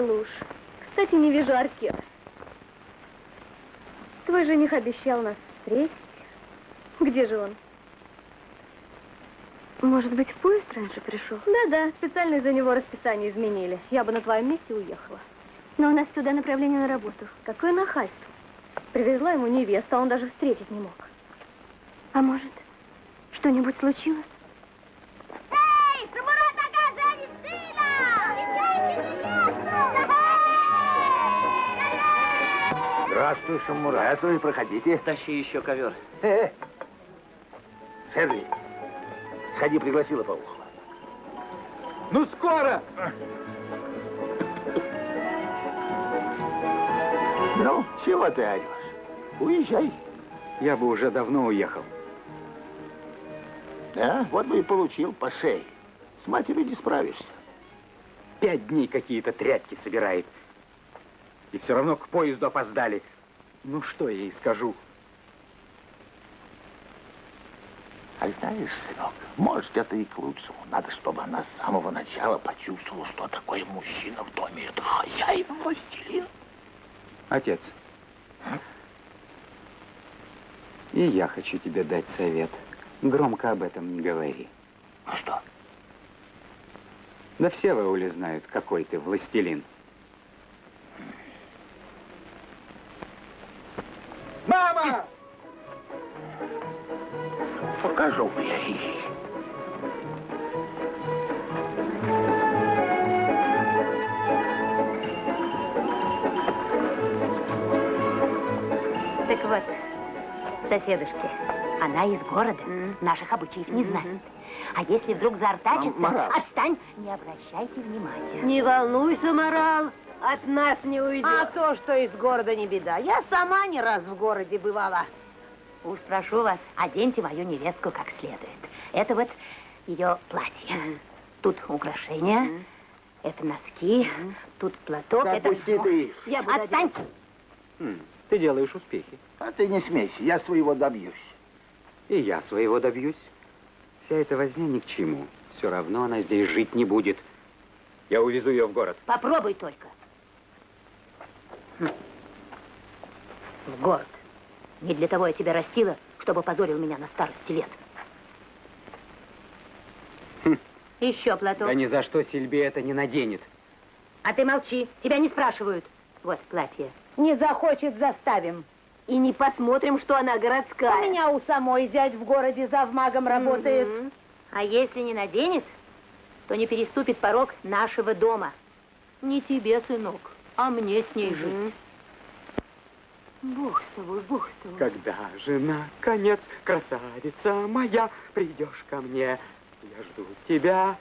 глушь. Кстати, не вижу оркестра. Твой жених обещал нас встретить. Где же он? Может быть, в поезд раньше пришел? Да-да, специально из-за него расписание изменили. Я бы на твоем месте уехала. Но у нас туда направление на работу. Какое нахальство. Привезла ему невесту, а он даже встретить не мог. А может, что-нибудь случилось? Эй, Шамурат ага, женит сына! Здравствуй, Шамурат. Здравствуй, проходите. Тащи еще ковер. Шерли, сходи, пригласила Паухова. Ну, скоро! Ну, чего ты орешь? Уезжай. Я бы уже давно уехал. Да, вот бы и получил по шее. С матерью не справишься. 5 дней какие-то тряпки собирает. И все равно к поезду опоздали. Ну, что я ей скажу? А знаешь, сынок, может, это и к лучшему. Надо, чтобы она с самого начала почувствовала, что такое мужчина в доме. Это хозяин, властелин. Отец, и я хочу тебе дать совет. Громко об этом не говори. А что? Да все в ауле знают, какой ты властелин. Мама! Покажу я ей. Так вот, соседушки, она из города, наших обычаев не знает. А если вдруг заортачится, Марал. отстань, не обращайте внимания. Не волнуйся, Марал, от нас не уйдет. А то, что из города, не беда. Я сама не раз в городе бывала. Уж прошу вас, оденьте мою невестку как следует. Это вот ее платье. Тут украшения, это носки, тут платок, Да это... пусти ты их. Я буду Отстань! Ты делаешь успехи. А ты не смейся, я своего добьюсь. И я своего добьюсь. Вся эта возня ни к чему. Все равно она здесь жить не будет. Я увезу ее в город. Попробуй только. В город. Не для того я тебя растила, чтобы позорил меня на старости лет. Еще платок. Да ни за что Сильби это не наденет. А ты молчи, тебя не спрашивают. Вот платье. Не захочет, заставим. И не посмотрим, что она городская. У меня у самой зять в городе завмагом работает. А если не наденет, то не переступит порог нашего дома. Не тебе, сынок, а мне с ней жить. Бог с тобой, Бог с тобой. Когда же, наконец, красавица моя, придешь ко мне, я жду тебя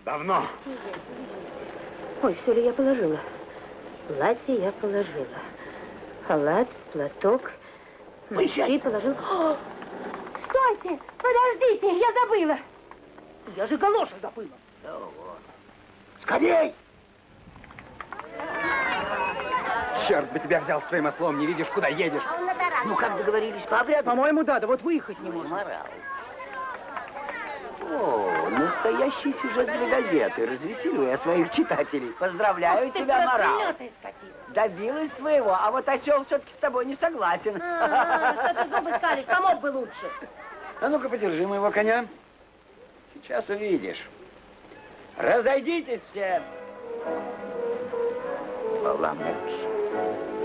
давно. Ой, все ли я положила? Платье я положила. Халат, платок. Носки положила. О, стойте! Подождите, я забыла. Я же галоши забыла. Скорей! Черт бы тебя взял с твоим ослом, не видишь, куда едешь. А он на тарану. Ну, как договорились по обряду? По-моему, да вот выехать не можем. Морал. О, настоящий сюжет для газеты. Развеселю я своих читателей. Поздравляю тебя, Морал. Добилась своего, а вот осел все-таки с тобой не согласен. Что ты зубы скалишь? Помог бы лучше. А ну-ка, подержи моего коня. Сейчас увидишь. Разойдитесь все. Баламут.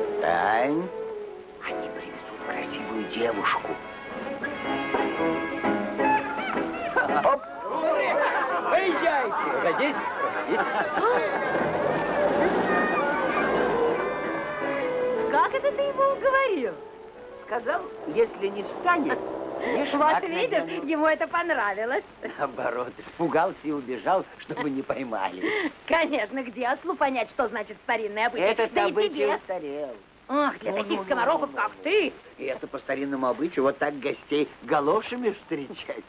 Встань. Они привезут красивую девушку. Оп. Поезжайте. Разойдись, разойдись. Как это ты его уговорил? Сказал, если не встанет, не Вот шмак видишь, надену. ему это понравилось. Наоборот, испугался и убежал, чтобы не поймали. Конечно, где ослу понять, что значит старинный обычай? Этот да и обычай тебе. устарел. Ах, для таких скоморохов, как ты. И это по старинному обычаю вот так гостей галошами встречать.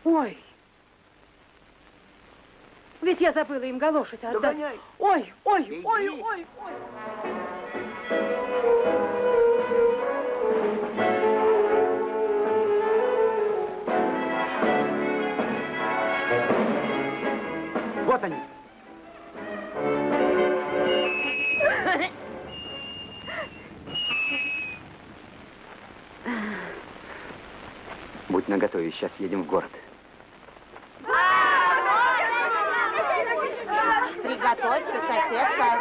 Ой. Ведь я забыла им галоши отдать. Догоняй. Ой, ой, Иди. ой, ой, ой. Вот они. Будь наготове, сейчас едем в город. Приготовься, соседка.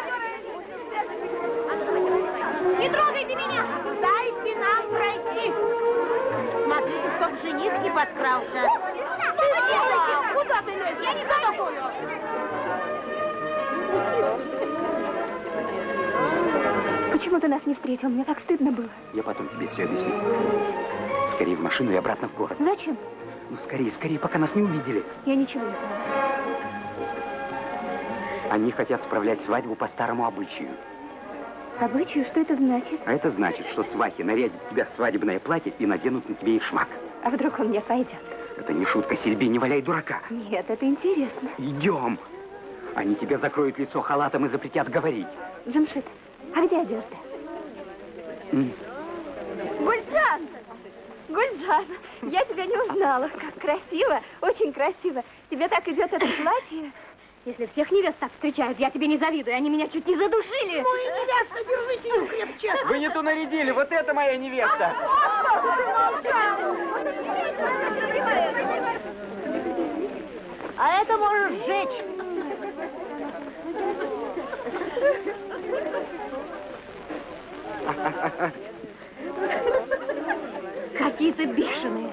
Не трогайте меня! Дайте нам пройти. Смотрите, чтоб жених не подкрался. Что вы делаете? Куда ты лезешь? Я не такую! Почему ты нас не встретил? Мне так стыдно было. Я потом тебе все объясню. Скорее в машину и обратно в город. Зачем? Ну, скорее, скорее, пока нас не увидели. Я ничего не поняла. Они хотят справлять свадьбу по старому обычаю. Обычаю? Что это значит? А это значит, что свахи нарядят тебя в свадебное платье и наденут на тебе ишмак. А вдруг он мне пойдет? Это не шутка, Сильби, не валяй дурака. Нет, это интересно. Идем. Они тебе закроют лицо халатом и запретят говорить. Джамшид, а где одежда? Гульджан! Гульджан, я тебя не узнала. Как красиво, очень красиво. Тебе так идет это платье. Если всех невест так встречают, я тебе не завидую. Они меня чуть не задушили. Мои невеста, держите ее крепче. Вы не ту нарядили, вот это моя невеста. А это можешь сжечь. Какие-то бешеные.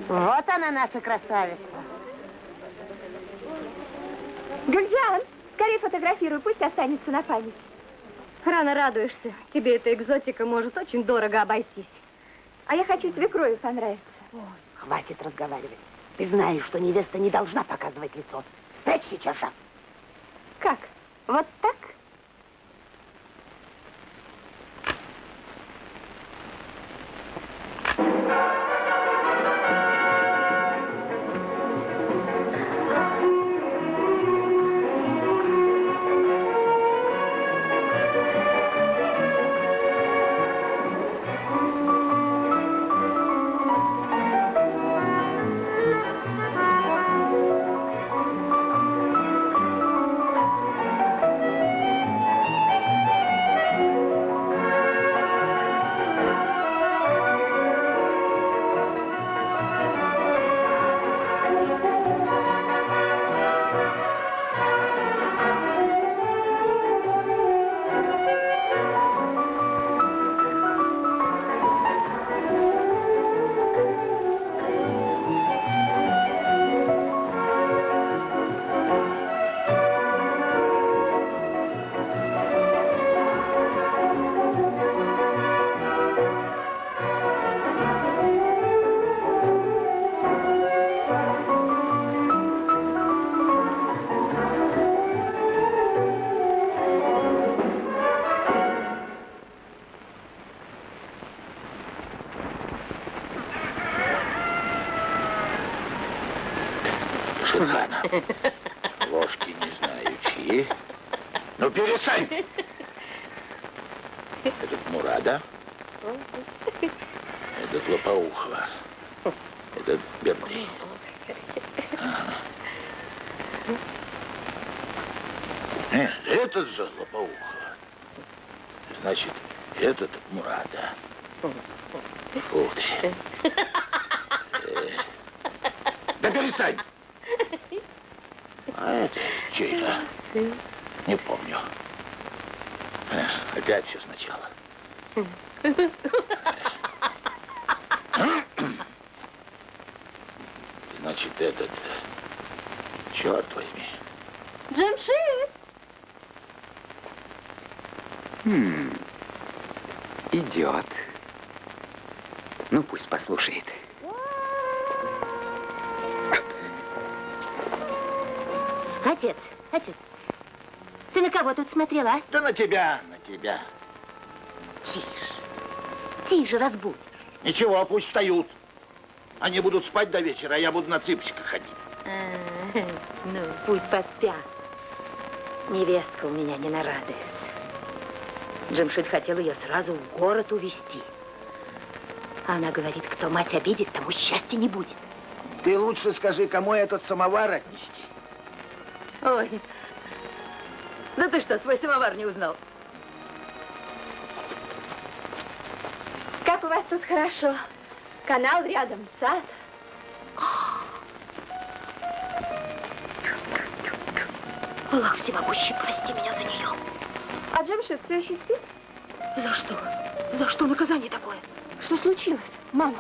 Вот она, наша красавица. Гульджан, скорее фотографируй, пусть останется на память. Рано радуешься. Тебе эта экзотика может очень дорого обойтись. А я хочу свекрови понравиться. Ой, хватит разговаривать. Ты знаешь, что невеста не должна показывать лицо. Спрячь сейчас же. Как? Вот так? Шерхана. Ложки не знаю чьи. Ну перестань! Этот Мурада. Этот Лопоухова. Этот Берды. Нет, этот же Лопоухова. Значит, этот Мурада. Ух ты. Да перестань! А это чей же? Не помню. Опять все сначала. Значит, этот... Черт возьми. Джамшид! Идет. Ну, пусть послушает. Отец, ты на кого тут смотрела, а? Да на тебя, на тебя. Тише, разбудишь. Ничего, пусть встают. Они будут спать до вечера, а я буду на цыпочках ходить. Ну, пусть поспят. Невестка у меня не нарадуется. Джамшид хотел ее сразу в город увезти. Она говорит, кто мать обидит, тому счастья не будет. Ты лучше скажи, кому этот самовар отнести. Ой, Да ты что, свой самовар не узнал? Как у вас тут хорошо. Канал рядом, сад. Аллах всемогущий, прости меня за нее. А Джамшид все еще спит? За что? За что наказание такое? Что случилось, мама?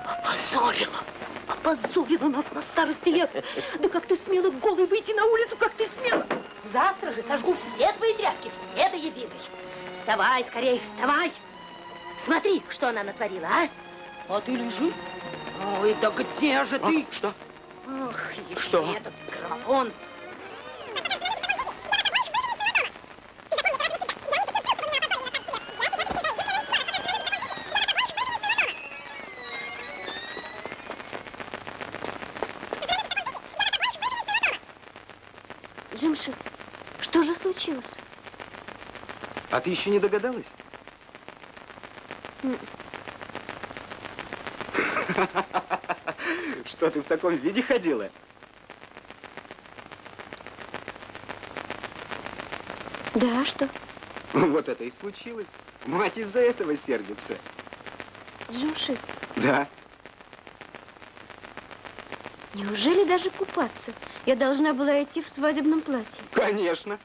Опозорила. Опозорила нас на старости лет. Да как ты смела голой выйти на улицу, как ты смела? Завтра же сожгу все твои тряпки, все до единой. Вставай, скорее, вставай. Смотри, что она натворила, а? А ты лежи. Ой, да где же ты? Что? Ох, еще Что? этот граммофон. Джамшид, что же случилось? А ты еще не догадалась? Что, ты в таком виде ходила? Да, что? Вот это и случилось. Мать из-за этого сердится. Джамшид, Да. неужели даже купаться? Я должна была идти в свадебном платье. Конечно.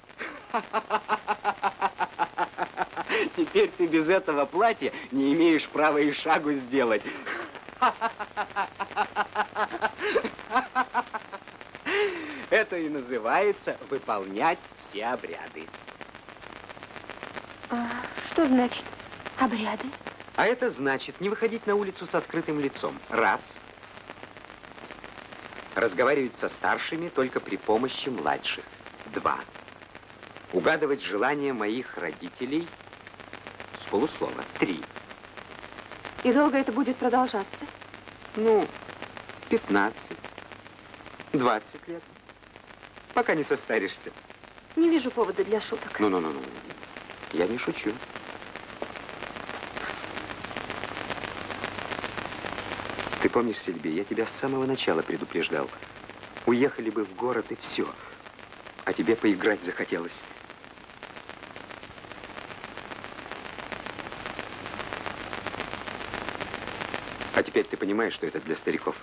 Теперь ты без этого платья не имеешь права и шагу сделать. Это и называется выполнять все обряды. А что значит обряды? А это значит не выходить на улицу с открытым лицом. Раз. Разговаривать со старшими только при помощи младших. Два. Угадывать желания моих родителей с полуслова. Три. И долго это будет продолжаться? Ну, 15, 20 лет. Пока не состаришься. Не вижу повода для шуток. Ну. Я не шучу. Ты помнишь, Сильби, я тебя с самого начала предупреждал. Уехали бы в город и все. А тебе поиграть захотелось. А теперь ты понимаешь, что это для стариков.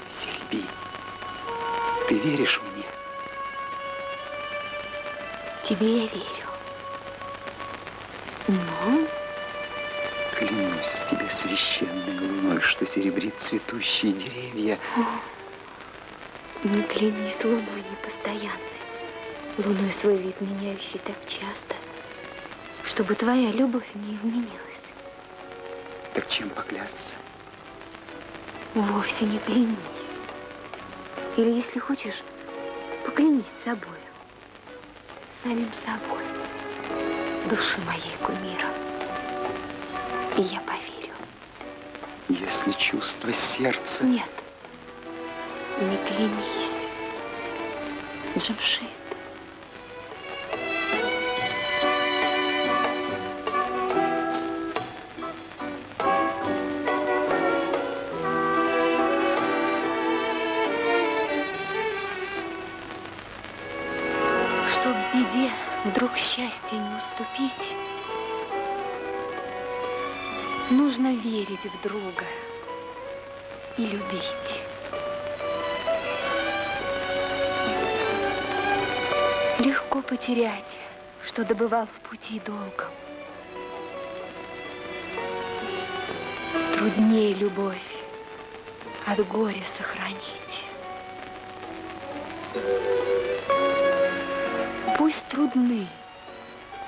Сильби, ты веришь мне? Тебе я верю. Ну? Клянусь тебе священной луной, что серебрит цветущие деревья. Не клянись луной непостоянной, луной свой вид меняющий так часто, чтобы твоя любовь не изменилась. Так чем поклясться? Вовсе не клянись. Или, если хочешь, поклянись собою, самим собой, души моей кумира. И я поверю. Если чувство сердца... Нет, не клянись, Джамшид. Чтоб беде вдруг счастья не уступить, нужно верить в друга и любить. Легко потерять, что добывал в пути долгом. Труднее любовь от горя сохранить. Пусть трудны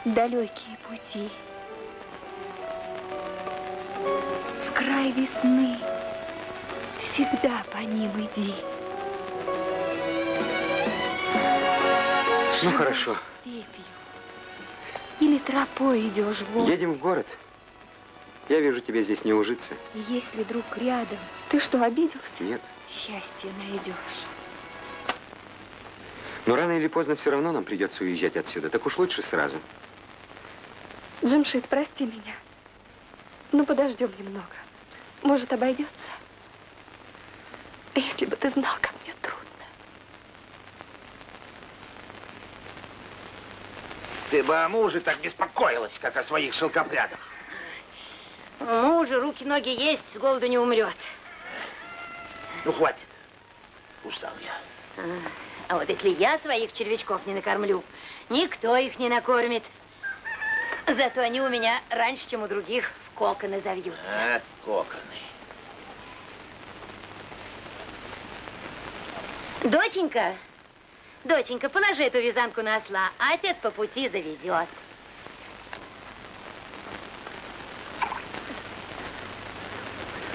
далекие пути, в край весны всегда по ним иди. Ну, хорошо. Степью или тропой идешь в город. Едем в город. Я вижу, тебе здесь не ужиться. Если друг рядом, ты что, обиделся? Нет. Счастье найдешь. Но рано или поздно все равно нам придется уезжать отсюда. Так уж лучше сразу. Джамшид, прости меня. Ну, подождем немного. Может, обойдется? Если бы ты знал, как мне трудно. Ты бы о муже так беспокоилась, как о своих шелкопрядах. У мужа руки, ноги есть, с голоду не умрет. Ну, хватит. Устал я. А вот если я своих червячков не накормлю, никто их не накормит. Зато они у меня раньше, чем у других, в коконы завьются. А, коконы. Доченька, доченька, положи эту вязанку на осла, а отец по пути завезет.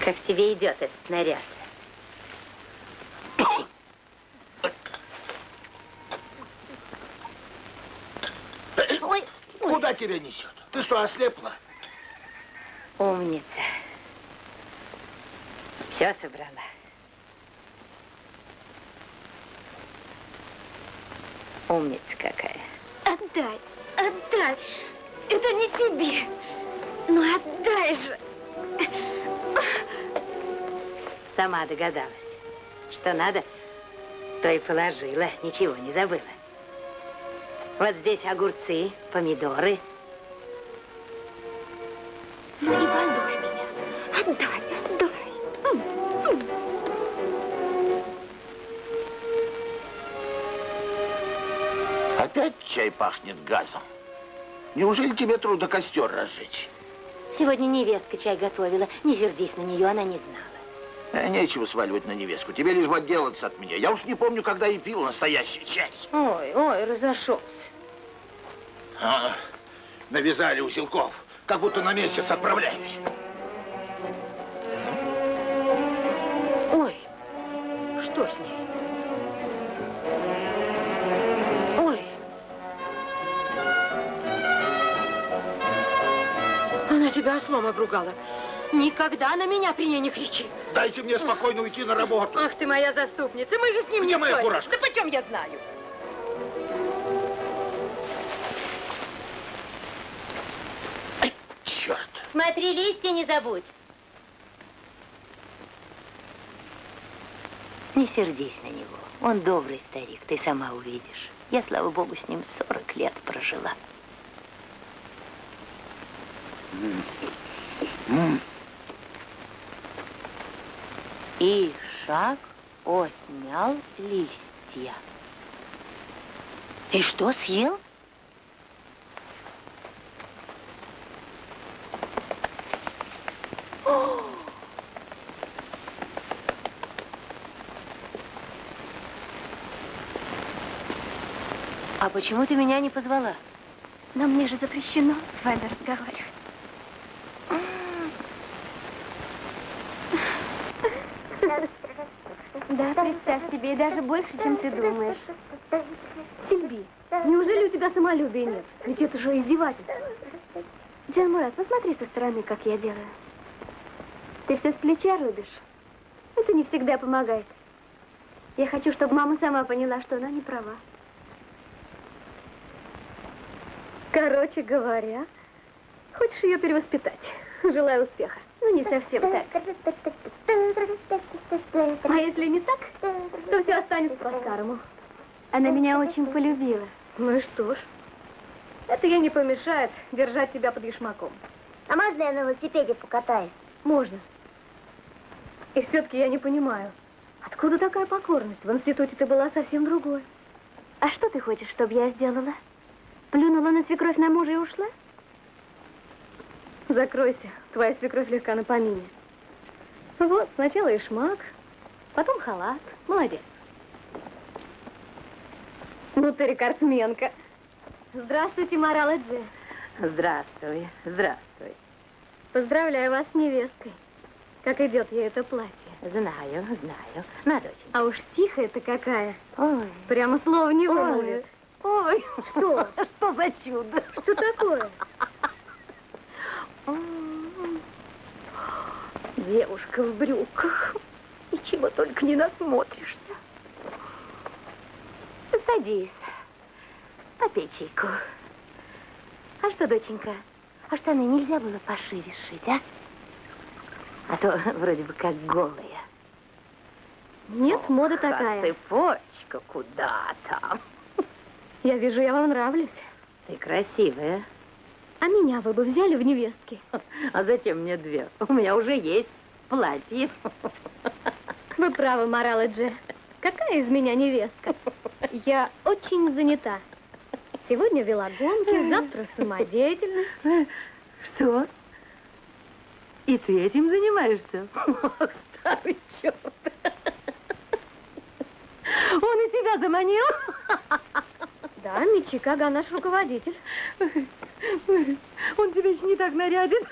Как тебе идет этот наряд? Ой, Куда тебя несет? Ты что, ослепла? умница. Все собрала. Умница какая. Отдай, отдай. Это не тебе. Ну, отдай же. Сама догадалась. Что надо, то и положила. Ничего не забыла. Вот здесь огурцы, помидоры. Ну, не позорь меня. Отдай, отдай. Опять чай пахнет газом. Неужели тебе трудно костер разжечь? Сегодня невестка чай готовила. Не сердись на нее, она не знала. Нечего сваливать на невестку. Тебе лишь бы отделаться от меня. Я уж не помню, когда и пил настоящий чай. Ой, разошелся. Навязали узелков. Как будто на месяц отправляюсь. Ой, что с ней? Ой. Она тебя ослом обругала. Никогда на меня при ней не кричи. Дайте мне спокойно уйти на работу. Ах ты моя заступница, мы же с ним Где не моя ссорились. фуражка? Да почем я знаю? Черт. Смотри, листья не забудь. Не сердись на него. Он добрый старик, ты сама увидишь. Я, слава богу, с ним 40 лет прожила. И шаг отнял листья. И что, съел? А почему ты меня не позвала? Но мне же запрещено с вами разговаривать. Да, представь себе, и даже больше, чем ты думаешь. Сильби, неужели у тебя самолюбия нет? Ведь это же издевательство. Джан Мурат, посмотри со стороны, как я делаю. Ты все с плеча рубишь. Это не всегда помогает. Я хочу, чтобы мама сама поняла, что она не права. Короче говоря, хочешь ее перевоспитать. Желаю успеха. Ну, не совсем так. А если не так, то все останется по-старому. Она меня очень полюбила. Ну и что ж, это ей не помешает держать тебя под ешмаком. А можно я на велосипеде покатаюсь? Можно. И все-таки я не понимаю, откуда такая покорность? В институте ты была совсем другой. А что ты хочешь, чтобы я сделала? Плюнула на свекровь на мужа и ушла? Закройся, твоя свекровь легка на помине. Вот, сначала ишмак, потом халат. Молодец. Ну ты рекордсменка. Здравствуйте, Марала Джи. Здравствуй, здравствуй. Поздравляю вас с невесткой. Как идет ей это платье? Знаю, знаю. На, доченька. А уж тихая-то какая. Ой, Прямо слова не вымолвит. Ой, что? что за чудо? Что такое? Девушка в брюках. И чего только не насмотришься. садись. Попей чайку. А что, доченька, а штаны нельзя было пошире сшить, а? А то вроде бы как голые. Нет, мода А такая. цепочка куда там? Я вижу, я вам нравлюсь. Ты красивая. А меня вы бы взяли в невестки? А зачем мне две? У меня уже есть платье. Вы правы, Морал-Эдже. Какая из меня невестка? Я очень занята. Сегодня вела гонки, завтра самодеятельность. Что? И ты этим занимаешься? Старый черт. Он и тебя заманил? Да, Мичикага наш руководитель. Он тебя еще не так нарядит.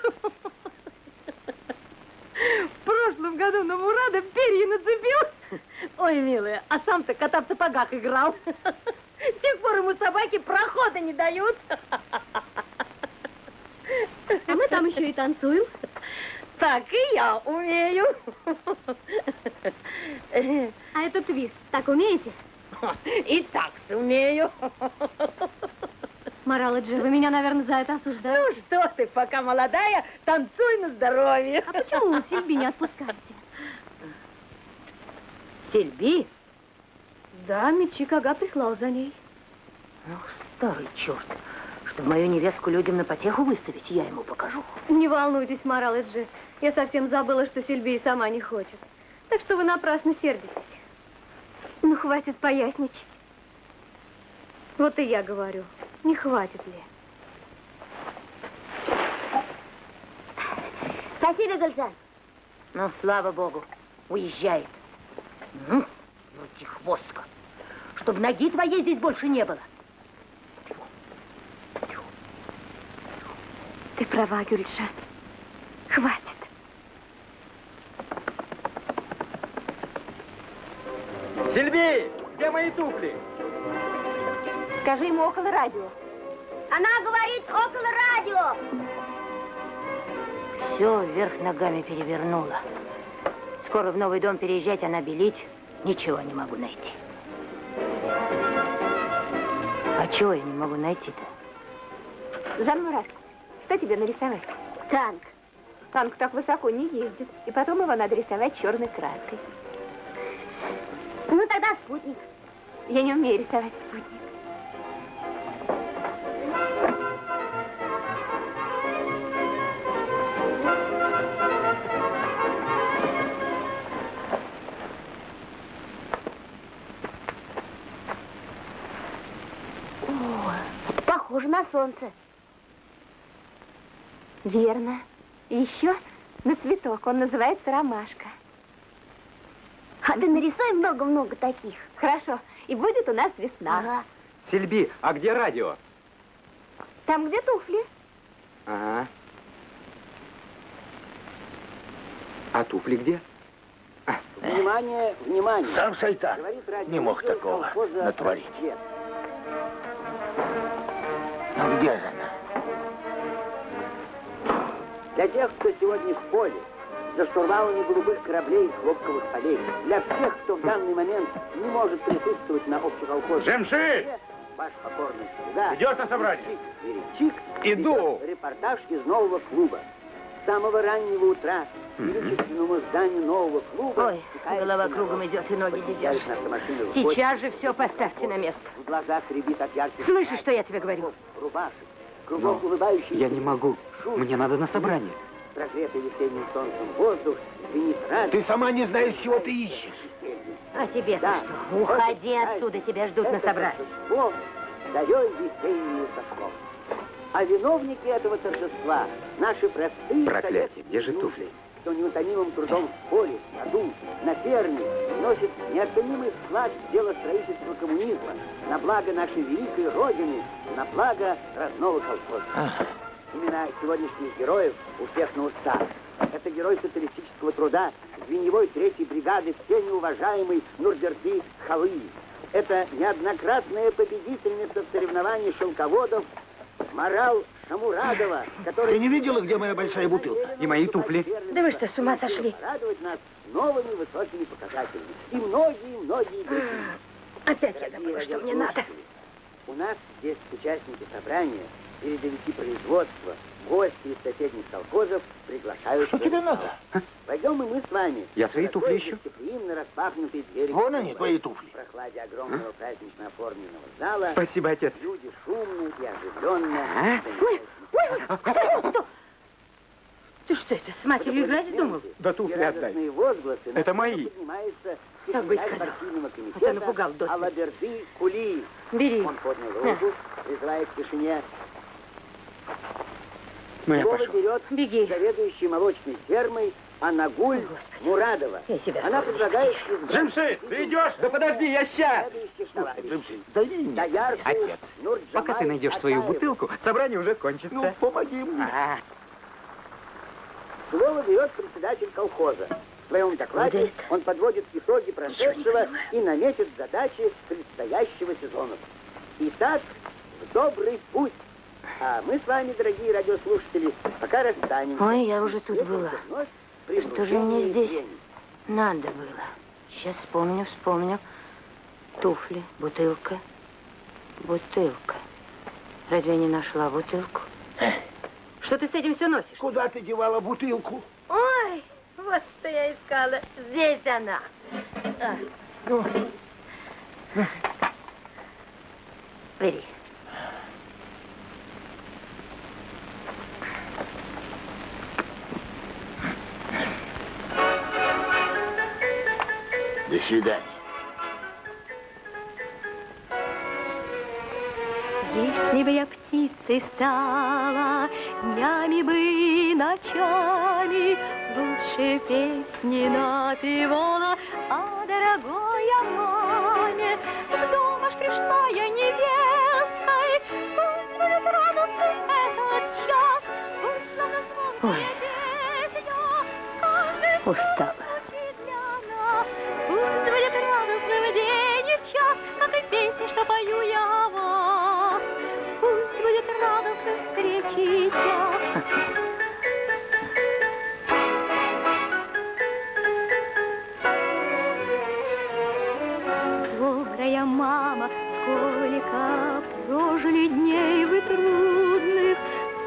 В прошлом году на Мурада перья нацепил. Ой, милая, а сам-то кота в сапогах играл. С тех пор ему собаки прохода не дают. А мы там еще и танцуем. Так и я умею. А это твист. Так умеете? И так сумею. Морал-Эдже, вы меня, наверное, за это осуждаете. Ну что ты, пока молодая, танцуй на здоровье. А почему вы Сильби не отпускаете? Сильби? Да, Мичикага прислал за ней. Ну, старый черт. Чтобы мою невестку людям на потеху выставить, я ему покажу. Не волнуйтесь, Морал-Эдже. Я совсем забыла, что Сильби и сама не хочет. Так что вы напрасно сердитесь. Ну, хватит поясничать. Вот и я говорю, не хватит ли? Спасибо, Гульжан. Ну, слава богу, уезжает. Ну, хвостка. Чтобы ноги твоей здесь больше не было. Ты права, Гюльша. Хватит. Сильби, где мои туфли? Скажи ему около радио. Она говорит около радио. Все вверх ногами перевернула. Скоро в новый дом переезжать, она белить. Ничего не могу найти. А чего я не могу найти-то? Жан-Мурат, что тебе нарисовать? Танк. Танк так высоко не ездит. И потом его надо рисовать черной краской. Ну, тогда спутник. Я не умею рисовать спутник. Похоже на солнце. Верно. И еще на цветок. Он называется ромашка. А да нарисуй много-много таких. Хорошо. И будет у нас весна. Ага. Сильби, а где радио? Там, где туфли. Ага. А туфли где? Внимание, внимание. Сам Шайтан Говорит радио не мог отдел такого колхоза натворить. «Рассвет». Ну где же она? Для тех, кто сегодня в поле, за штурвалами голубых кораблей и хлопковых полей, для всех, кто в данный момент не может присутствовать на общеколхозном Джемши! ваш покорный слуга. Идешь на собрание? Чик, Иду. Репортаж из нового клуба. С самого раннего утра к величественному зданию нового клуба. Ой, голова кругом идет и ноги Подъезжает дедешь. наша машина в Сейчас гости. же все поставьте на место. В глазах рябит от ярких Слышишь, что я тебе говорю? рубашек. Кругом улыбающийся. Я не могу. Мне надо на собрание. Прогретый весенним солнцем воздух звенит радость. Ты сама не знаешь, чего ты ищешь. А тебе-то Да. что? Уходи отсюда, тебя ждут на собрании. торжество зарей весеннюю сошел. А виновники этого торжества наши простые Проклятие, советские где же люди, туфли? кто неутомимым трудом в поле, в саду, на ферме вносит неоценимый вклад в дело строительства коммунизма на благо нашей великой Родины, на благо родного колхоза. Имена сегодняшних героев у всех на устах. Это герой социалистического труда, звеньевой 3-й бригады, всеми уважаемый Нурдерди Халыев. Это неоднократная победительница в соревновании шелководов Марал Шамурадова, которая... Ты не видела, где моя большая бутылка? И мои туфли. Да вы что, с ума сошли? Радовать нас новыми высокими показателями. И многие другие. Опять я забыла, что мне надо. У нас здесь участники собрания, передовики производства, гости из соседних колхозов приглашаются. Что тебе надо? Пойдем и мы с вами. Я свои туфли ищу. Гостеприимно распахнутые двери. Вон они, твои туфли. В прохладе огромного празднично оформленного зала. Спасибо, отец. Люди шумные и оживленные. Кто? Ты что это, с матерью играть вздумал? Да туфли отдай. Возгласы, Это мои. Так бы и сказал. А то напугал до смерти. Алаберды Кули. Бери. Он поднял руку, призывая к тишине. Ну, я Слово пошел. берет Беги. заведующий молочной фермой Анагуль Господи. Мурадова. Я себя Она скоро предлагает здесь избрать Джимшит, ты идешь? Да подожди, я сейчас. следующих товарищей. Джимшит, займи меня. Доярку Отец, Нурджамаль пока ты найдешь свою Атаеву. бутылку, собрание уже кончится. Ну, помоги мне. Слово берет председатель колхоза. В своем докладе он подводит итоги прошедшего и наметит задачи предстоящего сезона. Итак, в добрый путь. А мы с вами, дорогие радиослушатели, пока расстанемся. Ой, я уже тут была. Что же мне здесь надо было? Сейчас вспомню. Туфли, бутылка. Разве я не нашла бутылку? Что ты с этим все носишь? Куда ты девала бутылку? Ой, вот что я искала. Здесь она. Бери. До свидания. Если бы я птицей стала, днями бы и ночами лучше песни напевала о дорогой маме. В дом аж пришла я невестой, пусть будет радостный этот час, пусть словно звонкая песня, каждый Устала. звучит для нас. Пусть будет радостным день и час, как и песни, что пою я о вас. Пусть будет радостным встречи час. Добрая мама, сколько прожили дней вы трудных,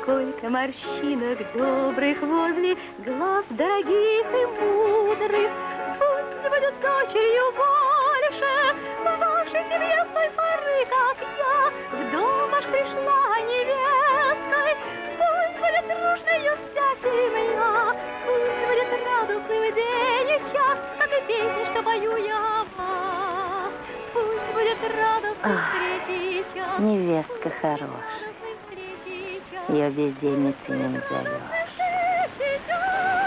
сколько морщинок добрых возле глаз дорогих и мудрых. Пусть будет дочерью больше в вашей семье с той поры, как я в дом аж пришла невесткой. Пусть будет дружною вся семья, пусть будет радостным день и час, как и песни, что пою я о вас. Пусть будет радостным встречи и час. Невестка хорошая. Радостным встречи и час. Ее бездельницей не назовешь.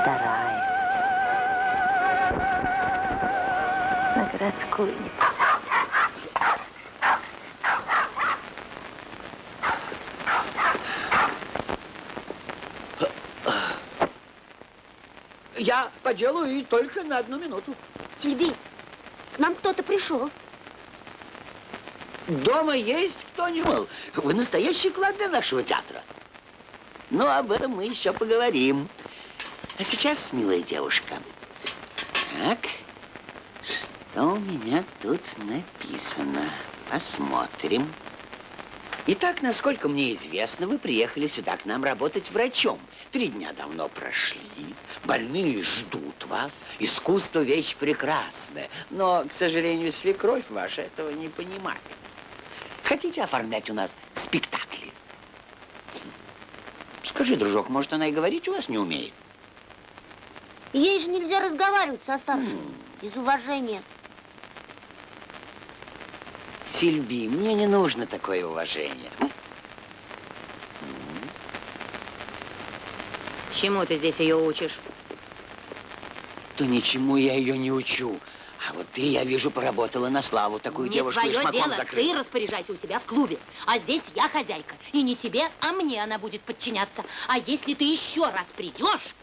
Старается. На городскую не пойдет. Я по делу и только на 1 минуту. Сильви, к нам кто-то пришел. Дома есть кто-нибудь? Вы настоящий клад для нашего театра. Но об этом мы еще поговорим. А сейчас, милая девушка, так, что у меня тут написано? Посмотрим. Итак, насколько мне известно, вы приехали сюда к нам работать врачом. 3 дня давно прошли, больные ждут вас. Искусство – вещь прекрасная. Но, к сожалению, свекровь ваша этого не понимает. Хотите оформлять у нас спектакли? Скажи, дружок, может, она и говорить у вас не умеет? Ей же нельзя разговаривать со старшими. Из уважения. Сильби, мне не нужно такое уважение. Чему ты здесь ее учишь? То ничему я ее не учу. А вот ты, я вижу, поработала на славу. Такую Не девушку и твое шмаком дело, закрыла. ты распоряжайся у себя в клубе. А здесь я хозяйка. И не тебе, а мне она будет подчиняться. А если ты еще раз придешь,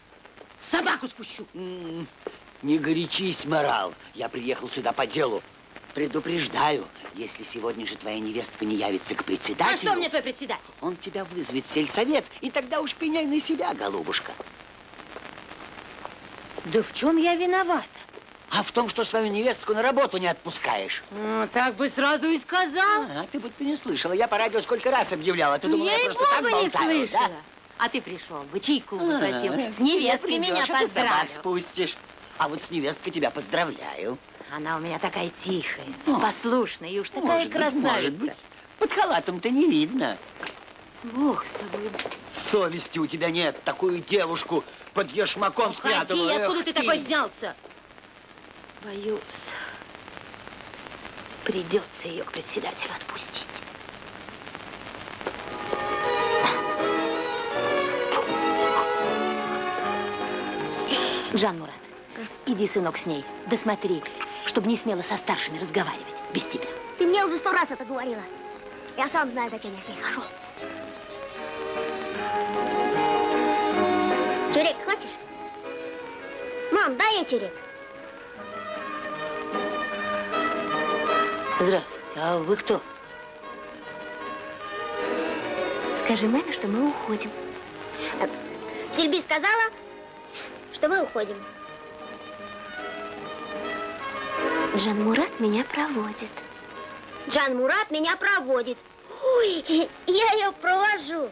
собаку спущу. Не горячись, морал. Я приехал сюда по делу. Предупреждаю, если сегодня же твоя невестка не явится к председателю... А что мне твой председатель? Он тебя вызовет в сельсовет, и тогда уж пеняй на себя, голубушка. Да в чем я виновата? а в том, что свою невестку на работу не отпускаешь. Так бы сразу и сказал. А, ты будто не слышала. Я по радио сколько раз объявляла. Ты думала, я просто так Ей-богу, не болтаю, слышала. да? А ты пришел бы, чайку бы попил. С невесткой меня Придешь, а ты собак поздравил. спустишь. А вот с невесткой тебя поздравляю. Она у меня такая тихая, послушная и уж такая Может быть, красавица. может быть. Под халатом-то не видно. Бог с тобой. Совести у тебя нет. Такую девушку под ешмаком спрятала. Уходи, откуда Эх ты такой взялся? Боюсь, придется ее к председателю отпустить. Джан Мурат, иди, сынок, с ней. Да смотри, чтобы не смело со старшими разговаривать без тебя. Ты мне уже 100 раз это говорила. Я сам знаю, зачем я с ней хожу. Чурек хочешь? Мам, дай я чурек. Здравствуйте, а вы кто? Скажи маме, что мы уходим. Сильби сказала, что мы уходим. Джан Мурат меня проводит. Джан Мурат меня проводит. Ой, я ее провожу.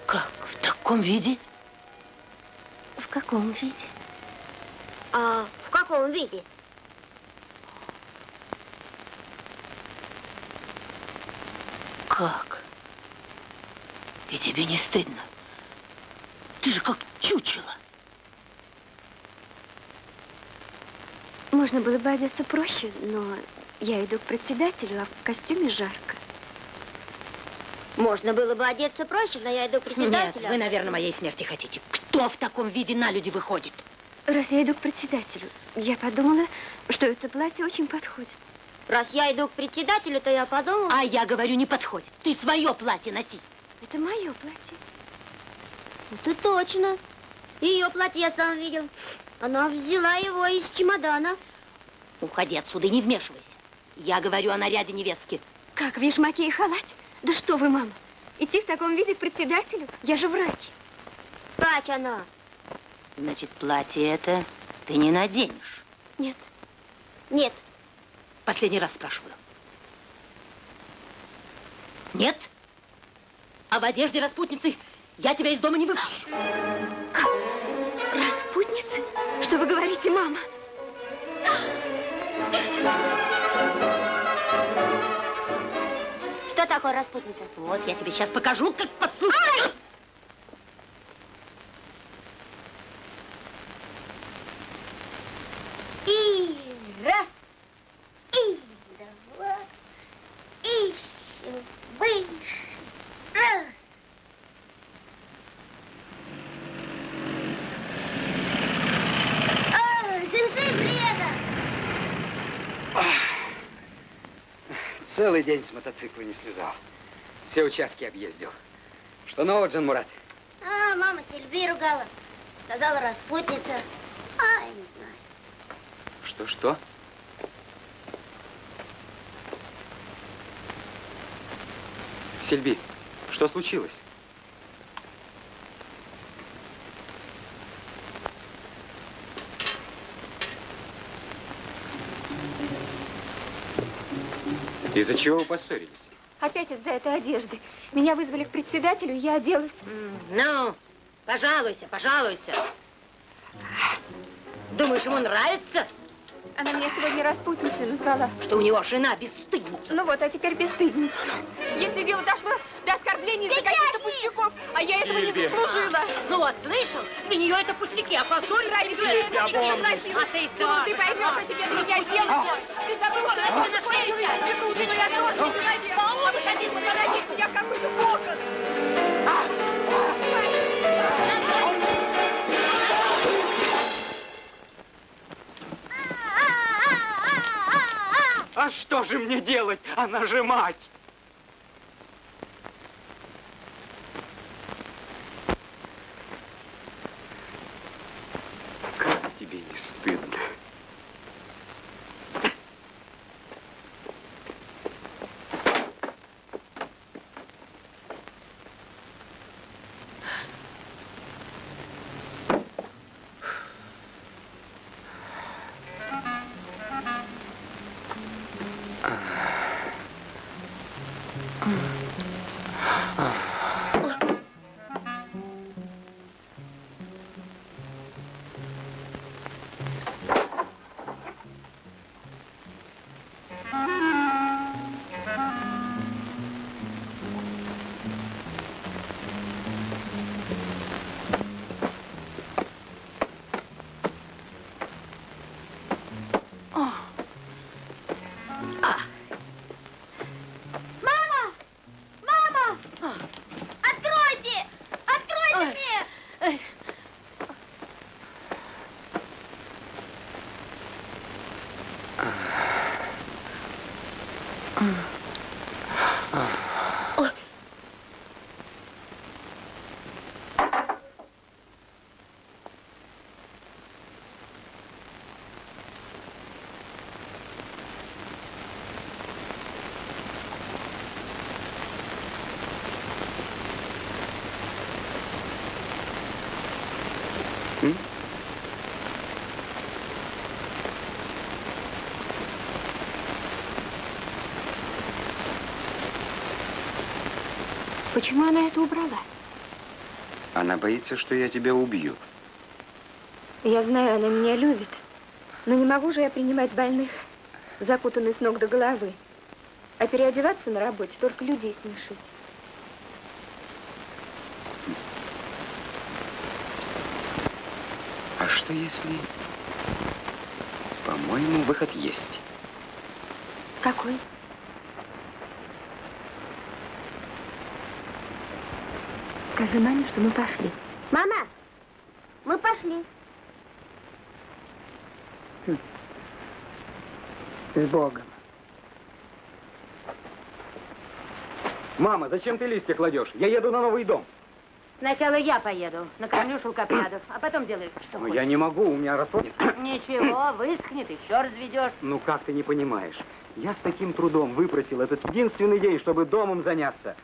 Как? В таком виде? В каком виде? А в каком виде? Как? И тебе не стыдно? Ты же как чучело. Можно было бы одеться проще, но я иду к председателю, а в костюме жарко. Можно было бы одеться проще, но я иду к председателю. Нет, вы, наверное, моей смерти хотите. Кто в таком виде на люди выходит? Раз я иду к председателю, я подумала, что это платье очень подходит. Раз я иду к председателю, то я подумала... А я говорю, не подходит. Ты свое платье носи. Это мое платье. Это точно. Ее платье я сам видел. Она взяла его из чемодана. Уходи отсюда и не вмешивайся. Я говорю о наряде невестки. Как, в ешмаке и халате? Да что вы, мама, идти в таком виде к председателю? Я же врач. Врач она. Значит, платье это ты не наденешь. Нет. Нет. Последний раз спрашиваю. Нет? А в одежде распутницы я тебя из дома не выпущу. Как? Распутницы? Что вы говорите, мама? Что такое распутница? Вот я тебе сейчас покажу, как подслушать. И раз, и два, еще выше, раз. Шимши, приеда! Целый день с мотоцикла не слезал. Все участки объездил. Что нового, Джан Мурат? А, мама Сильви ругала. Сказала, распутница. А, я не знаю. Что-что? Сильби, что случилось? Из-за чего вы поссорились? Опять из-за этой одежды. Меня вызвали к председателю, я оделась. Ну, пожалуйся, пожалуйся. Думаешь, ему нравится, Она меня сегодня распутницей назвала. что у него жена бесстыдница? Ну вот, а теперь бесстыдница. Если дело дошло до оскорблений из-за каких-то пустяков, а я этого не заслужила. Ну вот, слышал? Для нее это пустяки, а посоль ради А ты кто? ты поймешь, что тебе для меня сделать. Ты забыл, что я такое институт, что я тоже человек. А вы хотите посадить меня в какой-то кокон. А что же мне делать? Она же мать! Как тебе не стыдно? Почему она это убрала? Она боится, что я тебя убью. Я знаю, она меня любит. Но не могу же я принимать больных, закутанных с ног до головы. А переодеваться на работе, только людей смешить. А что если... По-моему, выход есть. Какой? Скажи маме, что мы пошли. Мама, мы пошли. С Богом. Мама, зачем ты листья кладешь? Я еду на новый дом. Сначала я поеду, накормлю шелкопрядов, а потом делай, что Но хочешь. я не могу, у меня расплод. Ничего, высохнет, еще разведешь. Ну как ты не понимаешь? Я с таким трудом выпросил этот единственный день, чтобы домом заняться.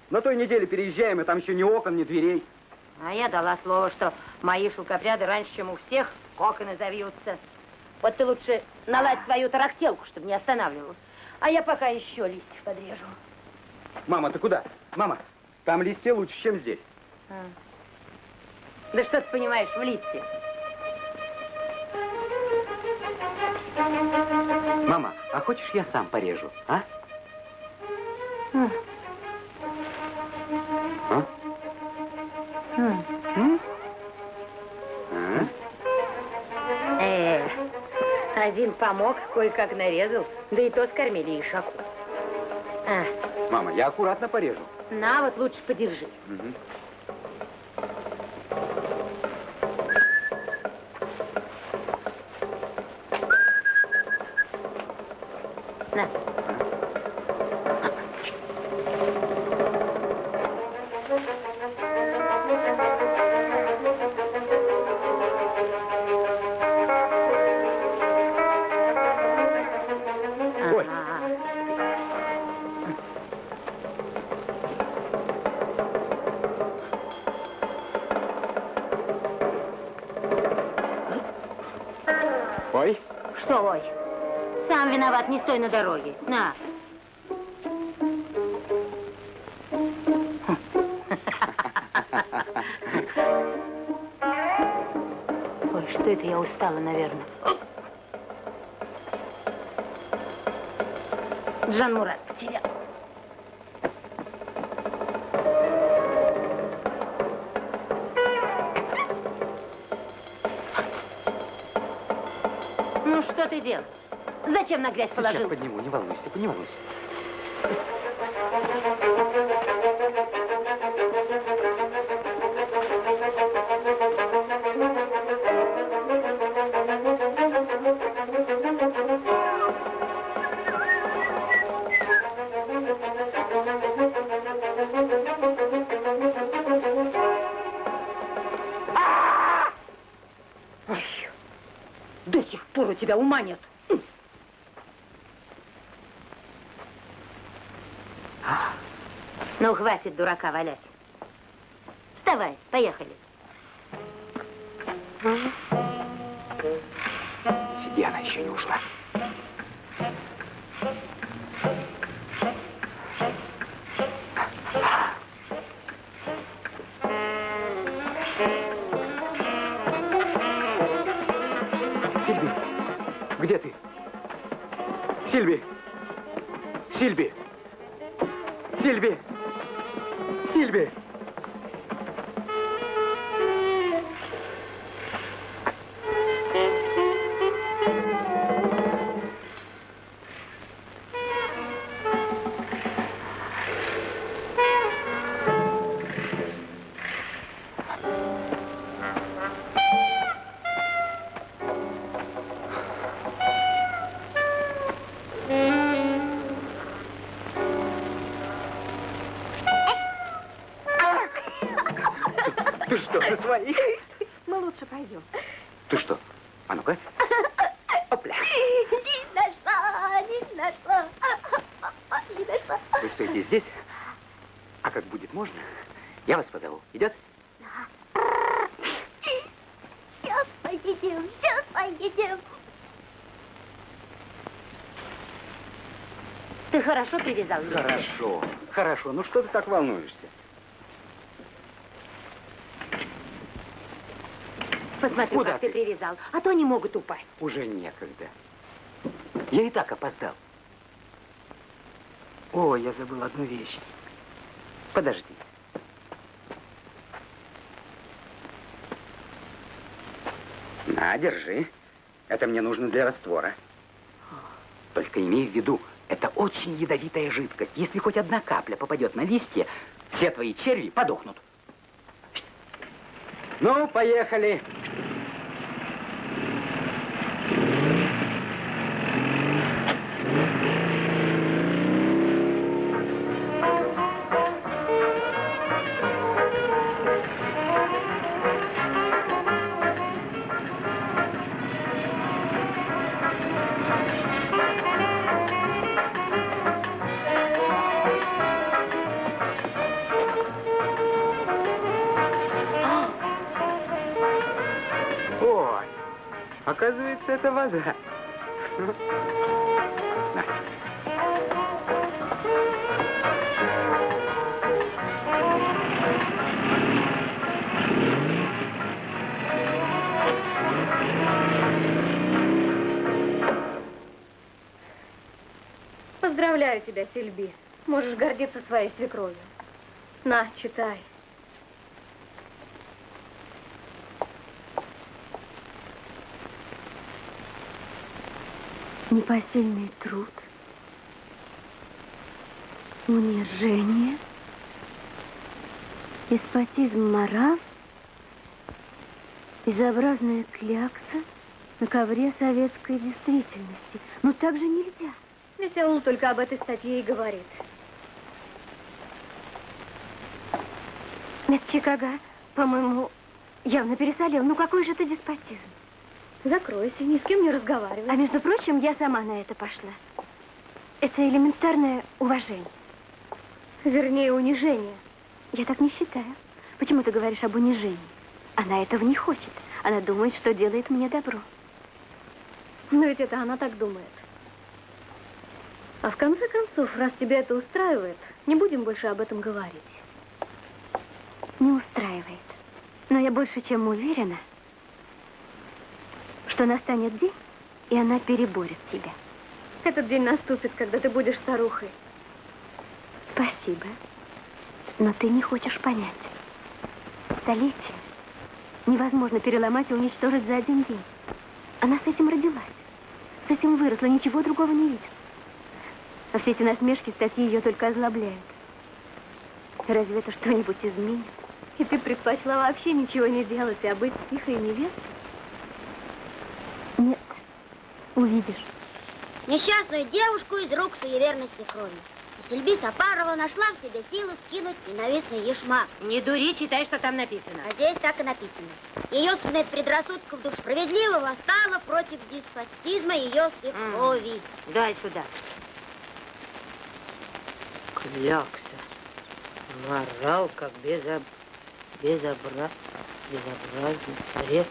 На той неделе переезжаем, и там еще ни окон, ни дверей. А я дала слово, что мои шелкопряды раньше, чем у всех, коконы завьются. Вот ты лучше наладь свою тарахтелку, чтобы не останавливалась. А я пока еще листьев подрежу. Мама, ты куда? Мама, там листья лучше, чем здесь. Да что ты понимаешь в листьях? Мама, а хочешь я сам порежу, а? Один помог, кое-как нарезал, да и то скормили ишаку. Мама, я аккуратно порежу. На, вот лучше подержи. На. Ой. Что ой? Сам виноват, не стой на дороге. На. Ой, что это я устала, наверное. Джанмурат потерял. Ну, что ты делал? Зачем на грязь положил? Сейчас подниму, не волнуйся, не волнуйся. До сих пор у тебя ума нет. Ну, хватит дурака валять. Вставай, поехали. Сиди, она еще не ушла. Сильби, где ты? Сильби! Сильби! Сильби! Сильби! Своих. Мы лучше пойдем. Ты что? А ну-ка. Опля. Не нашла, не нашла. Не нашла. Вы стойте здесь, а как будет можно, я вас позову. Идет? Сейчас поедем, сейчас поедем. Ты хорошо привязал листья? Хорошо, хорошо. Ну что ты так волнуешься? Посмотрю, Куда как ты ты? привязал, а то они могут упасть. Уже некогда. Я и так опоздал. О, я забыл одну вещь. Подожди. На, держи. Это мне нужно для раствора. Только имей в виду, это очень ядовитая жидкость. Если хоть одна капля попадет на листья, все твои черви подохнут. Ну, поехали. Ой, оказывается, это вода. На. Поздравляю тебя, Сильби. Можешь гордиться своей свекровью. На, читай. Непосильный труд, унижение, деспотизм морал, безобразная клякса на ковре советской действительности. Ну так же нельзя. Весь аул только об этой статье и говорит. Медчикага, по-моему, явно пересолил. Ну какой же это деспотизм? Закройся, ни с кем не разговаривай. А между прочим, я сама на это пошла. Это элементарное уважение. Вернее, унижение. Я так не считаю. Почему ты говоришь об унижении? Она этого не хочет. Она думает, что делает мне добро. Но ведь это она так думает. А в конце концов, раз тебя это устраивает, не будем больше об этом говорить. Не устраивает. Но я больше чем уверена, что настанет день, и она переборет себя. Этот день наступит, когда ты будешь старухой. Спасибо. Но ты не хочешь понять. Столетие невозможно переломать и уничтожить за один день. Она с этим родилась. С этим выросла, ничего другого не видит. А все эти насмешки, статьи ее только озлобляют. Разве это что-нибудь изменит? И ты предпочла вообще ничего не делать, а быть тихой невестой? Нет, увидишь. Несчастную девушку из рук суеверной свекрови. И Сильби Сапарова нашла в себе силы скинуть ненавистный ешмак. Не дури, читай, что там написано. А здесь так и написано. Ее сынет предрассудков душ справедливо восстала против деспотизма ее свекрови. Дай сюда. Клякса. Морал, как безобразный бред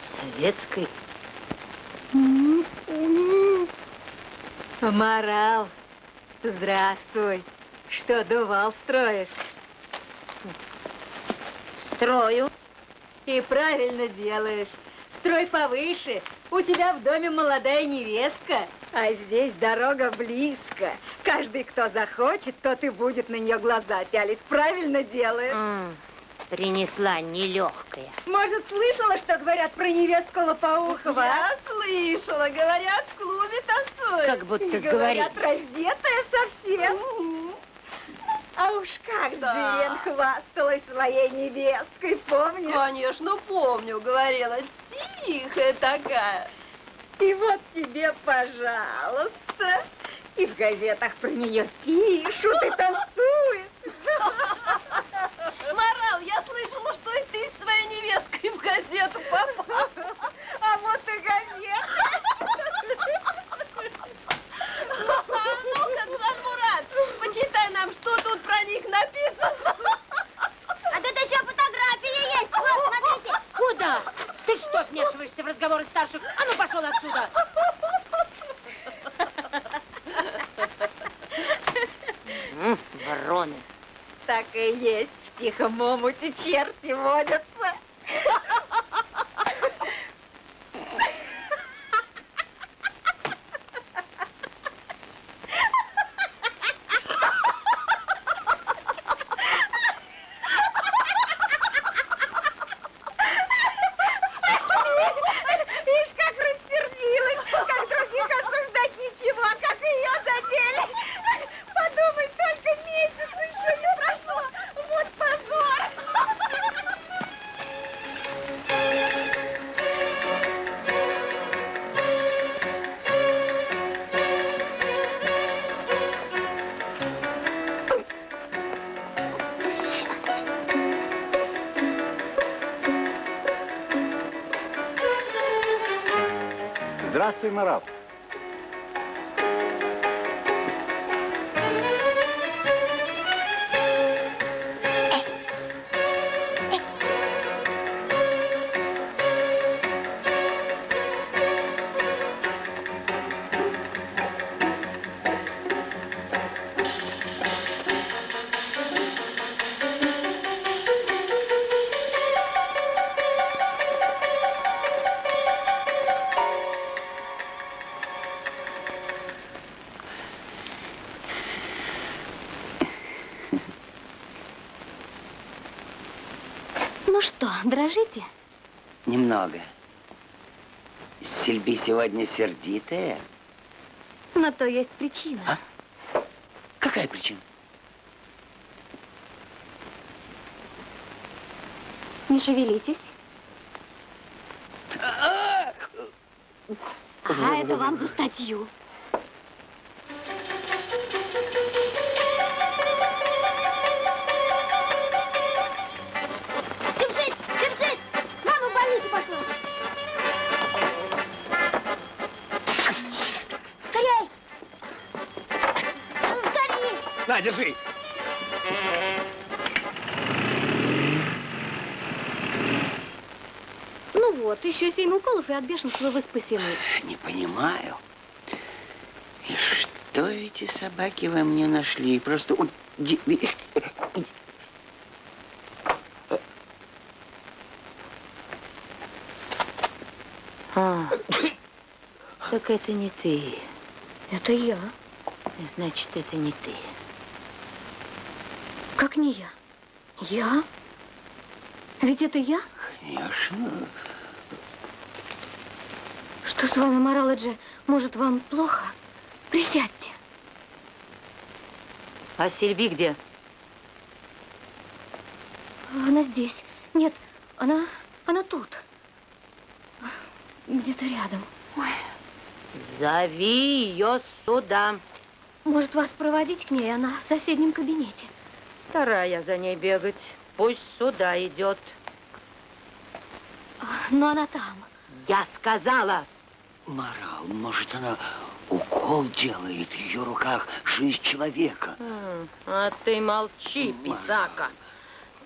советской. Морал. Здравствуй. Что, дувал строишь? Строю. И правильно делаешь. Строй повыше. У тебя в доме молодая невестка, а здесь дорога близко. Каждый, кто захочет, тот и будет на нее глаза пялить. Правильно делаешь. Принесла нелегкая. Может, слышала, что говорят про невестку Лопоухова? Я слышала, говорят, в клубе танцуют. Как будто И сговорились. говорят, раздетая совсем. А уж как же Лен хвасталась своей невесткой, помнишь? Конечно, помню, говорила, тихая такая. И вот тебе, пожалуйста. И в газетах про нее пишут и танцуют. Морал, я слышала, что и ты с своей невесткой и есть. В тихом омуте черти водятся. Здравствуй, Марал. Ну что, дрожите? Немного. Сильби сегодня сердитая. На то есть причина. А? Какая причина? Не шевелитесь. А это вам за статью. Джемшит! Джемшит! Мама в больницу пошла! Скорей! Скорей! На, держи! Ну вот, еще 7 уколов, и от бешенства вы спасены. Не понимаю. И что эти собаки во мне нашли? Просто... Так это не ты. Это я. Значит, это не ты. Как не я? Я? Ведь это я? Конечно. Что с вами, Мораладже? Может, вам плохо? Присядьте. А Сильби где? Она здесь. Нет, она тут. Где-то рядом. Ой. Зови ее сюда. Может, вас проводить к ней? Она в соседнем кабинете. Старая за ней бегать. Пусть сюда идет. Но она там. Я сказала. Марал, может, она укол делает? В ее руках жизнь человека. А ты молчи, писака.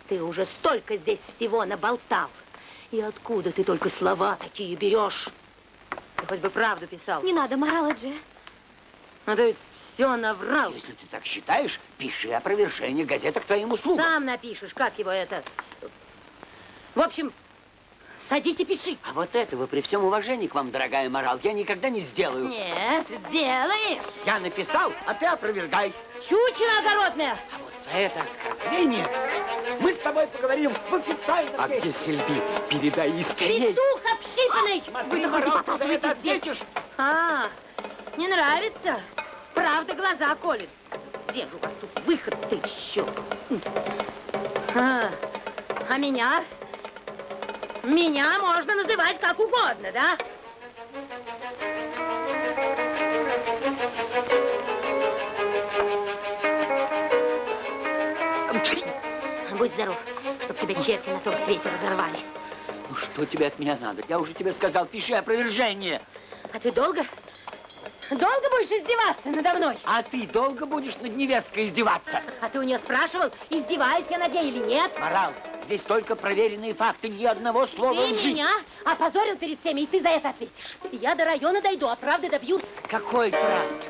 Ты уже столько здесь всего наболтал. И откуда ты только слова такие берешь? Ты хоть бы правду писал. Не надо, Мораладже. А ты ведь все наврал. Если ты так считаешь, пиши опровержение газета к твоим услугам. Сам напишешь, как его это... В общем, садись и пиши. А вот этого, при всем уважении к вам, дорогая Марал, я никогда не сделаю. Нет, сделаешь. Я написал, а ты опровергай. Чучело огородное. А вот за это оскорбление мы с тобой поговорим в официальном А где Сильби? Передай ей скорее. Петух общипанный. Смотри, Марал, ты за это ответишь. А, не нравится? Правда, глаза колет. Где же у вас тут выход-то еще? А меня? Меня можно называть как угодно, да? Будь здоров, чтоб тебя черти на том свете разорвали. Ну что тебе от меня надо? Я уже тебе сказал, пиши опровержение. А ты долго будешь издеваться надо мной? А ты долго будешь над невесткой издеваться? А ты у нее спрашивал, издеваюсь я над ней или нет? Марал, здесь только проверенные факты, ни одного слова Ты лжи. меня опозорил перед всеми, и ты за это ответишь. Я до района дойду, а правды добьюсь. Какой правды?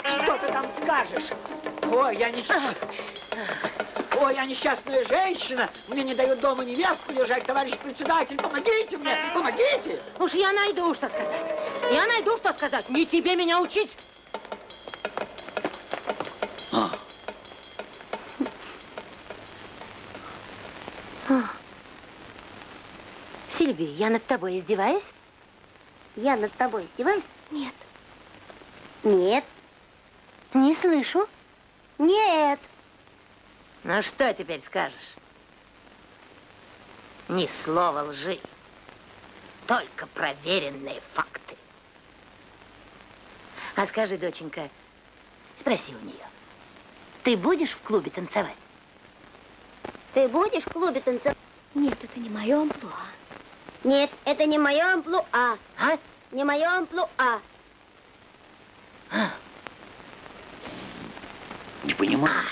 Что ты там скажешь? Ой, я ничего... Ой, я несчастная женщина. Мне не дают дома невестку держать. Товарищ председатель, помогите мне, помогите. Уж я найду, что сказать. Я найду, что сказать. Не тебе меня учить. Сильви, я над тобой издеваюсь? Я над тобой издеваюсь? Нет. Нет. Не слышу. Нет. Ну, что теперь скажешь? Ни слова лжи. Только проверенные факты. А скажи, доченька, спроси у нее. Ты будешь в клубе танцевать? Ты будешь в клубе танцевать? Нет, это не мое амплуа. Нет, это не мое амплуа. А? Не мое амплуа. Не понимаю.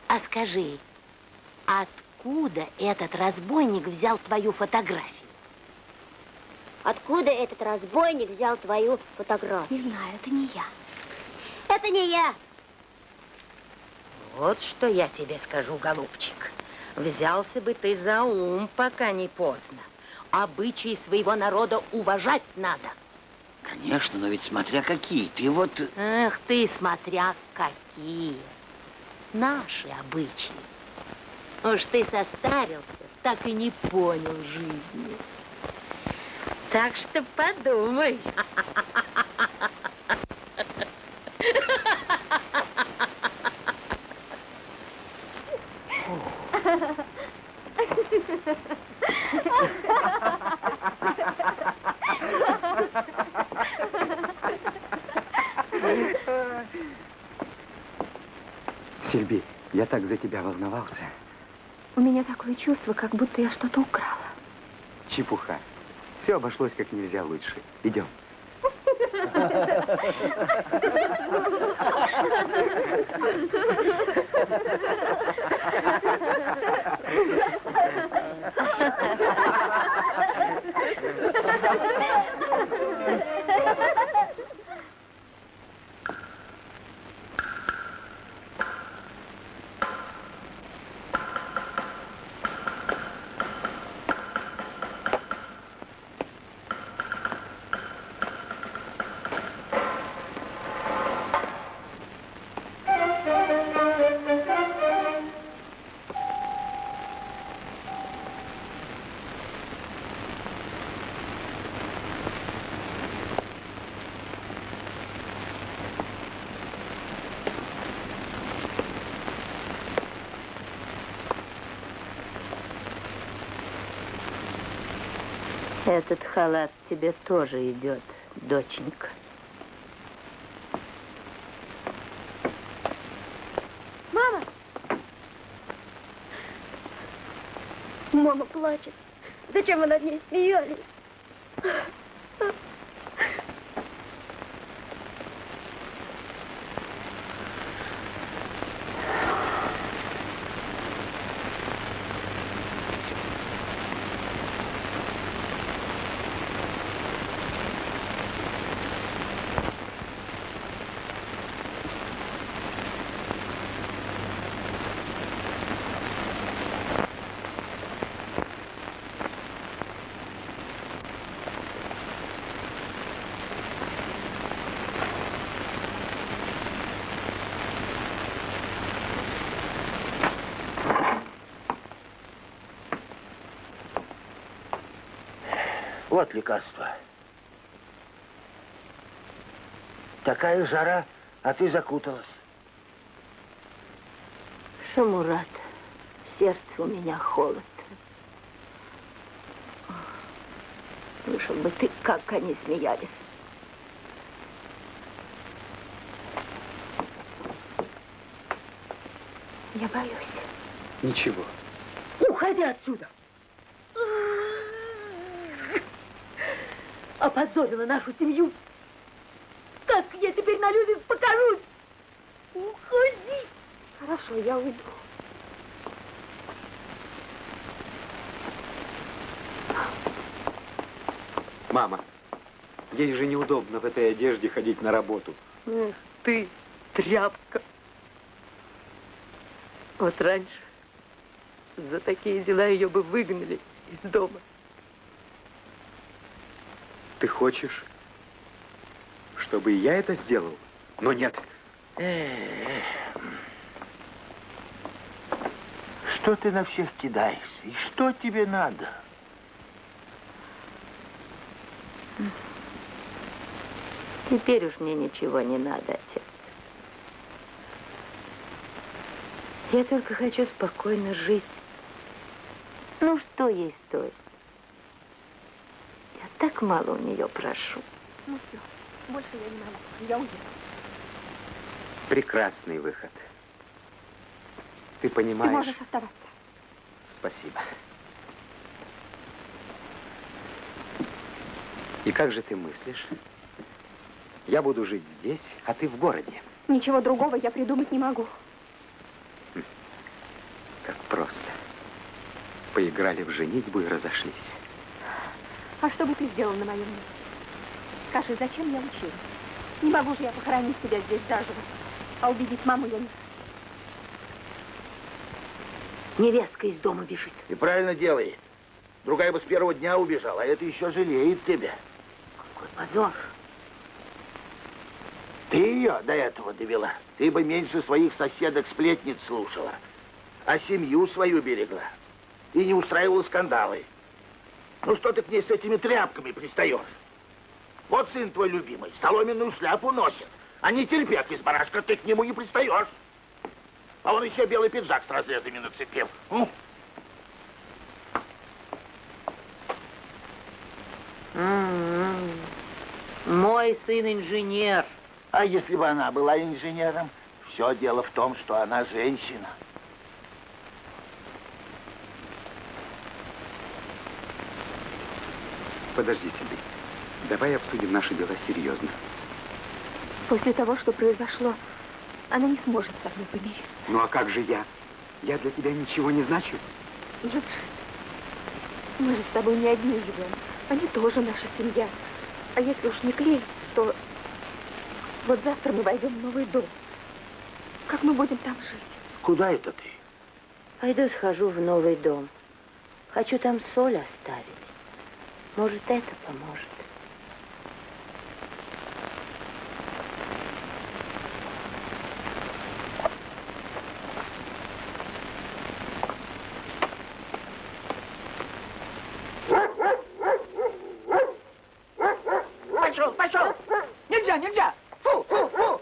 А скажи, откуда этот разбойник взял твою фотографию? Откуда этот разбойник взял твою фотографию? Не знаю, это не я. Это не я. Вот что я тебе скажу, голубчик. Взялся бы ты за ум, пока не поздно. Обычаи своего народа уважать надо. Конечно, но ведь смотря какие. Ты вот... Эх ты, смотря какие. Наши обычаи. Уж ты состарился, так и не понял жизни. Так что подумай. Сильби, я так за тебя волновался. У меня такое чувство, как будто я что-то украла. Чепуха. Все обошлось как нельзя лучше. Идем. Этот халат тебе тоже идет, доченька. Мама! Мама плачет. Зачем вы над ней смеялись? Вот лекарство. Такая жара, а ты закуталась. Шамурат, в сердце у меня холод. Слышал бы ты, как они смеялись. Я боюсь. Ничего. Уходи отсюда! Опозорила нашу семью. Как я теперь на людях покажусь? Уходи! Хорошо, я уйду. Мама, ей же неудобно в этой одежде ходить на работу. Эх ты, тряпка. Вот раньше за такие дела ее бы выгнали из дома. Ты хочешь, чтобы и я это сделал? Но нет. Что ты на всех кидаешься? И что тебе надо? Теперь уж мне ничего не надо, отец. Я только хочу спокойно жить. Ну, что ей стоит? Я так мало у нее прошу. Ну все, больше я не могу. Я уеду. Прекрасный выход. Ты понимаешь... Ты можешь оставаться. Спасибо. И как же ты мыслишь? Я буду жить здесь, а ты в городе. Ничего другого я придумать не могу. Как просто. Поиграли в женитьбу и разошлись. А что бы ты сделал на моем месте? Скажи, зачем я училась? Не могу же я похоронить себя здесь заживо. А убедить маму я не смогу. Невестка из дома бежит. И правильно делает. Другая бы с первого дня убежала, а это еще жалеет тебя. Какой позор. Ты ее до этого довела. Ты бы меньше своих соседок-сплетниц слушала, а семью свою берегла. И не устраивала скандалы. Ну что ты к ней с этими тряпками пристаешь? Вот сын твой любимый, соломенную шляпу носит, а не терпят из барашка, ты к нему не пристаешь. А он еще белый пиджак с разрезами нацепил. Мой сын инженер. А если бы она была инженером? Все дело в том, что она женщина. Подожди, Сиды. Давай обсудим наши дела серьезно. После того, что произошло, она не сможет со мной помириться. Ну а как же я? Я для тебя ничего не значу? Джамшид, мы же с тобой не одни живем. Они тоже наша семья. А если уж не клеится, то вот завтра мы войдем в новый дом. Как мы будем там жить? Куда это ты? Пойду схожу в новый дом. Хочу там соль оставить. Может, это поможет. Пошел, пошел! Нельзя, нельзя! Фу, фу, фу!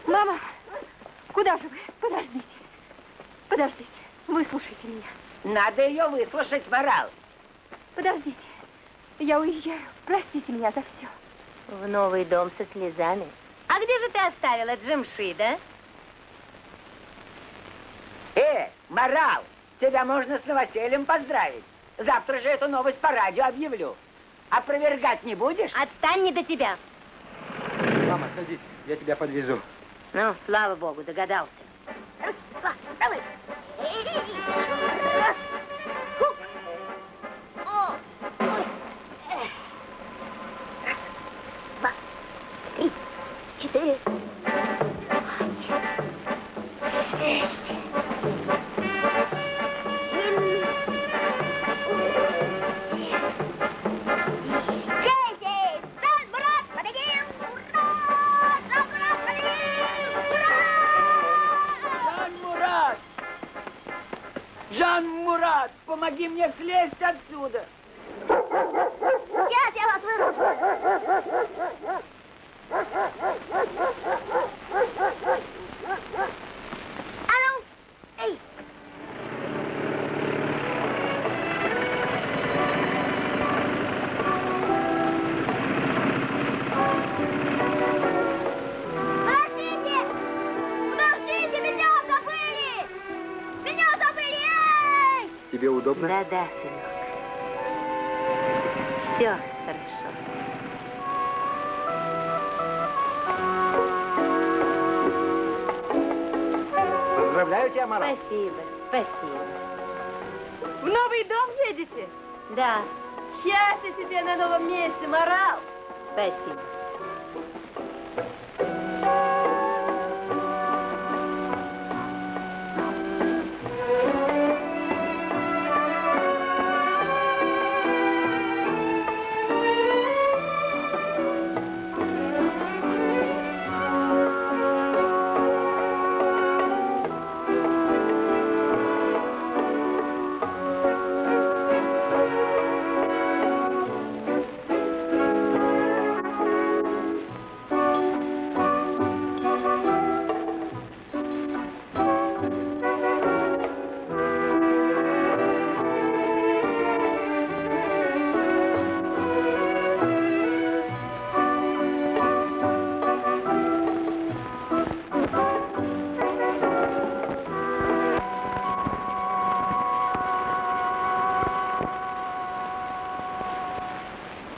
Мама, куда же вы? Подождите. Подождите. Выслушайте меня. Надо ее выслушать, Марал. Подождите. Я уезжаю. Простите меня за все. В новый дом со слезами. А где же ты оставила Джамшида? Марал, тебя можно с новосельем поздравить. Завтра же эту новость по радио объявлю. Опровергать не будешь? Отстань, не до тебя. Мама, садись, я тебя подвезу. Ну, слава богу, догадался. Раз, два, давай. Раз. Хуп. О. Раз, два, три, четыре, пять, шесть. Жан-Мурат, помоги мне слезть отсюда. Сейчас я вас выручу. А ну, эй. Подождите! Подождите, меня забыли! Меня забыли! Эй! Тебе удобно? Да-да, сынок. Все хорошо. Поздравляю тебя, Марат. Спасибо, спасибо. В новый дом едете? Да, Счастья тебе на новом месте, Марал. спасибо.